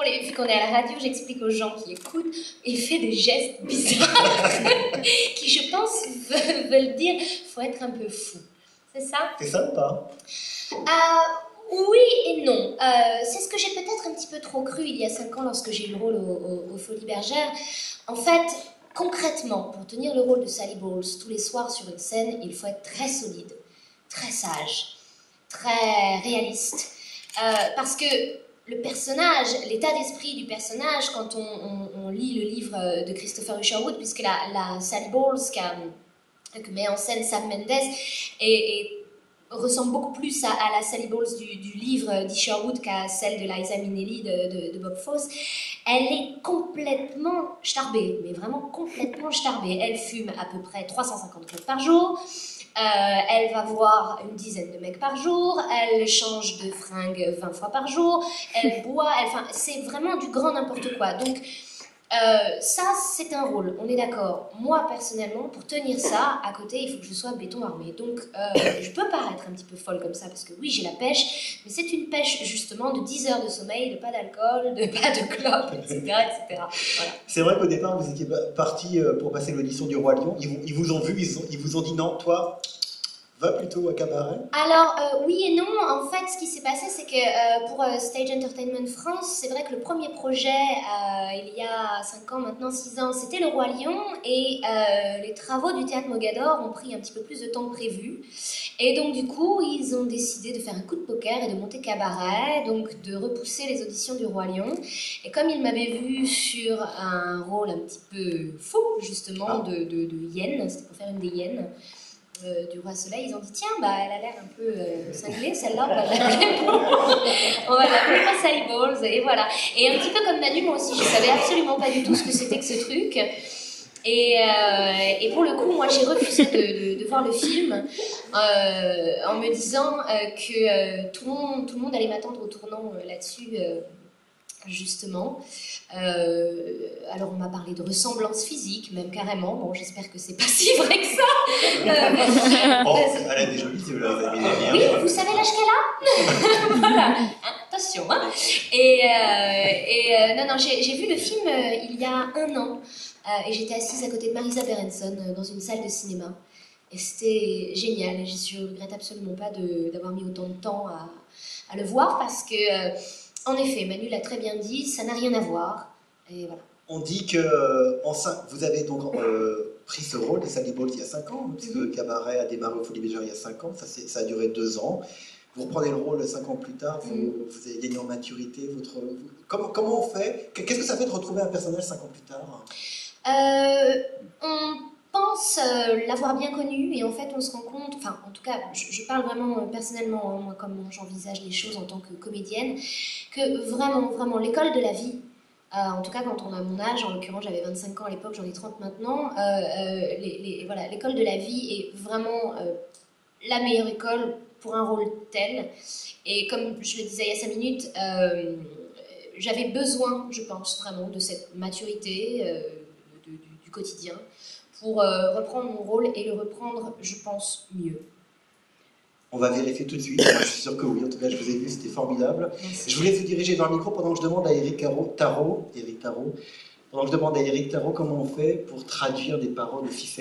vu qu'on est à la radio, j'explique aux gens qui écoutent et fait des gestes bizarres qui, je pense, veulent dire faut être un peu fou. C'est ça? C'est ça ou pas? Oui et non. C'est ce que j'ai peut-être un petit peu trop cru il y a 5 ans lorsque j'ai eu le rôle aux Folies Bergères. En fait, concrètement, pour tenir le rôle de Sally Bowles tous les soirs sur une scène, il faut être très solide, très sage, très réaliste. Parce que le personnage, l'état d'esprit du personnage, quand on lit le livre de Christopher Isherwood, puisque la Sally Bowles que met en scène Sam Mendes ressemble beaucoup plus à la Sally Bowles du livre d'Isherwood qu'à celle de Liza Minnelli de Bob Fosse. Elle est complètement starbée, mais vraiment complètement starbée. Elle fume à peu près 350 clopes par jour, elle va voir une dizaine de mecs par jour, elle change de fringue 20 fois par jour, elle boit, enfin, c'est vraiment du grand n'importe quoi. Donc, ça, c'est un rôle, on est d'accord. Moi, personnellement, pour tenir ça, à côté, il faut que je sois béton armé. Donc, je peux paraître un petit peu folle comme ça, parce que oui, j'ai la pêche, mais c'est une pêche, justement, de 10 heures de sommeil, de pas d'alcool, de pas de clope, etc. etc. Voilà. C'est vrai qu'au départ, vous étiez parti pour passer l'audition du Roi Lion. Ils vous ont vu, ils vous ont dit non, toi, va plutôt à Cabaret. Alors, oui et non. En fait, ce qui s'est passé, c'est que pour Stage Entertainment France, c'est vrai que le premier projet, il y a 5 ans, maintenant 6 ans, c'était le Roi Lion. Et les travaux du Théâtre Mogador ont pris un petit peu plus de temps que prévu. Et donc, du coup, ils ont décidé de faire un coup de poker et de monter Cabaret, donc de repousser les auditions du Roi Lion. Et comme ils m'avaient vu sur un rôle un petit peu fou, justement, de hyène, c'était pour faire une des hyènes, du Roi Soleil, ils ont dit tiens, bah, elle a l'air un peu cinglée, celle-là, on va l'appeler pas Sally Bowles, et voilà. Et un petit peu comme Manu, moi aussi, je savais absolument pas du tout ce que c'était que ce truc. Et pour le coup, moi, j'ai refusé de voir le film en me disant que tout le monde allait m'attendre au tournant là-dessus. Justement. Alors on m'a parlé de ressemblance physique, même carrément. Bon, j'espère que c'est pas si vrai que ça. Oh, elle a des jolies yeux, là, vous avez des oui, vous savez l'âge qu'elle a. Voilà, hein, attention. Hein. Non, j'ai vu le film il y a 1 an et j'étais assise à côté de Marisa Berenson dans une salle de cinéma. Et c'était génial. Et je regrette absolument pas d'avoir mis autant de temps à le voir parce que en effet, Manu l'a très bien dit, ça n'a rien à voir, et voilà. On dit que vous avez donc pris ce rôle de Sally Bowles il y a 5 ans, puisque Cabaret a démarré aux Folies Bergères il y a 5 ans, ça a duré 2 ans. Vous reprenez le rôle 5 ans plus tard, vous avez gagné en maturité. Comment on fait? Qu'est-ce que ça fait de retrouver un personnage 5 ans plus tard? On pense l'avoir bien connu et en fait on se rend compte, enfin en tout cas je parle vraiment personnellement, moi comme j'envisage les choses en tant que comédienne, que vraiment l'école de la vie, en tout cas quand on a mon âge, en l'occurrence j'avais 25 ans à l'époque, j'en ai 30 maintenant, voilà, l'école de la vie est vraiment la meilleure école pour un rôle tel. Et comme je le disais il y a 5 minutes, j'avais besoin, je pense vraiment, de cette maturité du quotidien pour reprendre mon rôle et le reprendre, je pense, mieux. On va vérifier tout de suite. Moi, je suis sûr que oui. En tout cas, je vous ai vu, c'était formidable. Merci. Je voulais vous diriger vers le micro pendant que je demande à Éric Tarot, pendant que je demande à Éric Tarot comment on fait pour traduire des paroles de Ficelle.